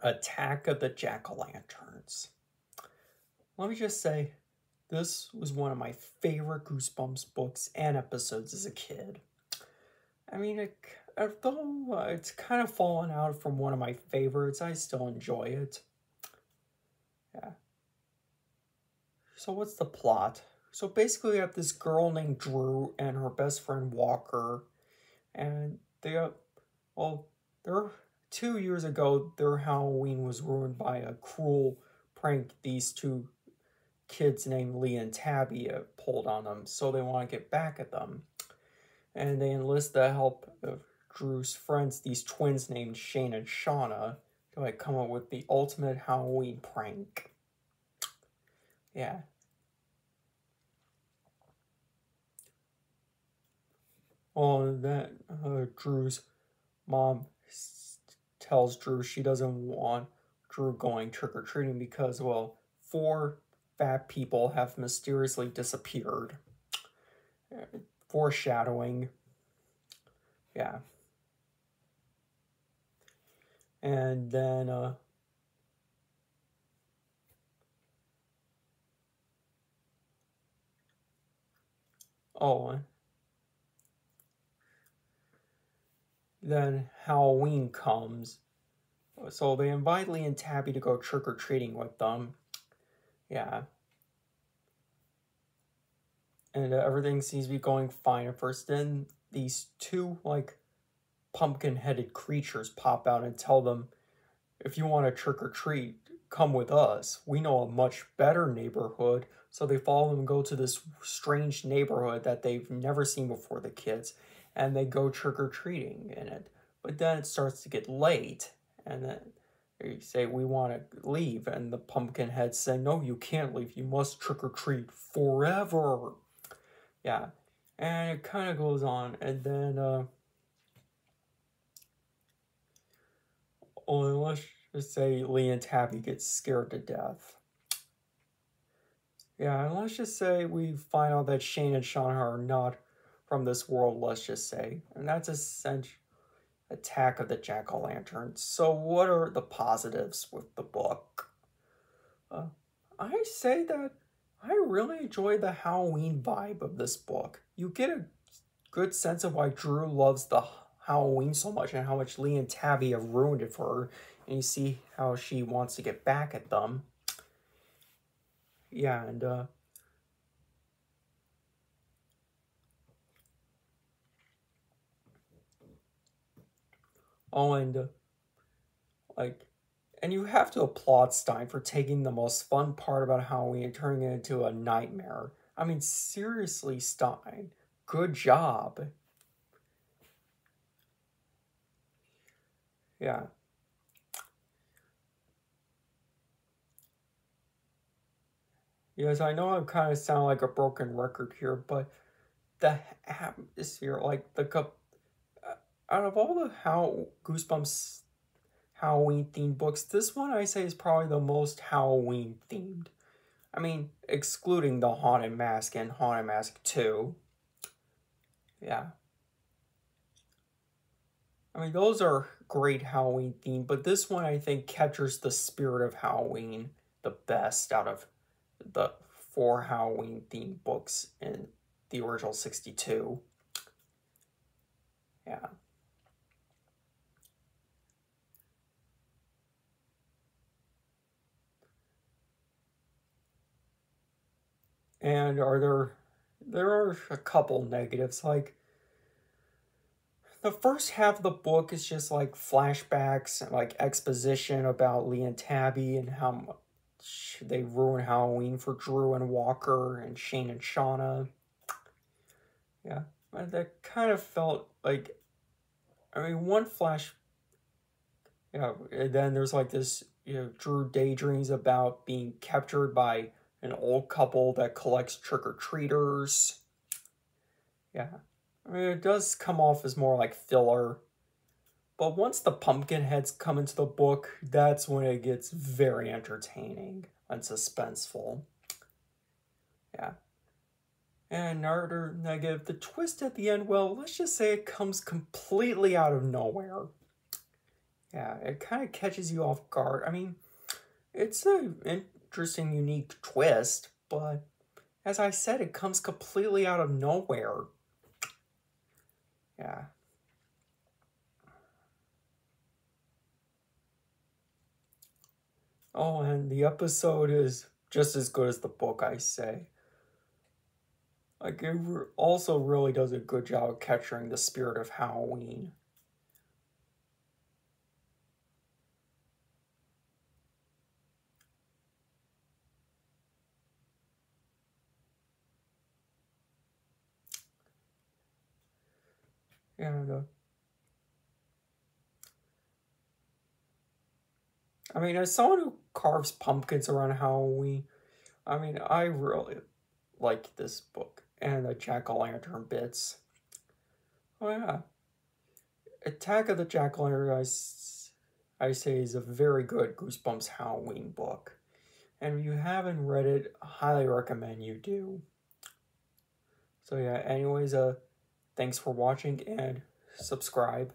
Attack of the Jack-o'-lanterns. Let me just say, this was one of my favorite Goosebumps books and episodes as a kid. I mean, although it's kind of fallen out from one of my favorites, I still enjoy it. Yeah. So what's the plot? So basically, we have this girl named Drew and her best friend Walker, and they're 2 years ago, their Halloween was ruined by a cruel prank these two kids named Lee and Tabby pulled on them, so they want to get back at them. And they enlist the help of Drew's friends, these twins named Shane and Shauna, to come up with the ultimate Halloween prank. Yeah. Well, and then Drew's mom tells Drew she doesn't want Drew going trick-or-treating because, well, 4 fat people have mysteriously disappeared. Foreshadowing. Yeah. And then, then Halloween comes. So they invite Lee and Tabby to go trick-or-treating with them. Yeah. And everything seems to be going fine at first. Then these 2, pumpkin-headed creatures pop out and tell them, if you want to trick-or-treat, come with us. We know a much better neighborhood. So they follow them and go to this strange neighborhood that they've never seen before, the kids. And they go trick-or-treating in it. But then it starts to get late. And then they say, we want to leave. And the pumpkin heads say, no, you can't leave. You must trick-or-treat forever. Yeah. And it kind of goes on. And then, let's just say Lee and Tabby get scared to death. Yeah, and let's just say we find out that Shane and Shauna are not from this world, let's just say. And that's essentially Attack of the Jack-o'-lantern. So what are the positives with the book? I say that I really enjoy the Halloween vibe of this book. You get a good sense of why Drew loves the Halloween so much and how much Lee and Tabby have ruined it for her. And you see how she wants to get back at them. Yeah, and and you have to applaud Stein for taking the most fun part about Halloween and turning it into a nightmare. I mean, seriously, Stein, good job. Yeah. Yes, I know I kind of sound like a broken record here, but the atmosphere, out of all the Goosebumps Halloween themed books, this one I say is probably the most Halloween themed. I mean, excluding the Haunted Mask and Haunted Mask 2. Yeah. I mean, those are great Halloween themed, but this one I think captures the spirit of Halloween the best out of the 4 Halloween themed books in the original 62. Yeah. And there are a couple negatives, like the first half of the book is just like flashbacks and like exposition about Lee and Tabby and how much they ruin Halloween for Drew and Walker and Shane and Shauna. Yeah, that kind of felt like, I mean, one flash, and then there's like this, Drew daydreams about being captured by an old couple that collects trick-or-treaters. Yeah. I mean, it does come off as more like filler. But once the pumpkin heads come into the book, that's when it gets very entertaining and suspenseful. Yeah. And another negative, the twist at the end, well, let's just say it comes completely out of nowhere. Yeah, it kind of catches you off guard. I mean, it's an interesting, unique twist, but as I said, it comes completely out of nowhere. Yeah. Oh, and the episode is just as good as the book, I say. Like, it also really does a good job of capturing the spirit of Halloween. And, I mean, as someone who carves pumpkins around Halloween, I mean, I really like this book and the jack-o'-lantern bits. Oh, yeah. Attack of the Jack-o'-lantern, I say, is a very good Goosebumps Halloween book. And if you haven't read it, I highly recommend you do. So yeah, anyways, thanks for watching and subscribe.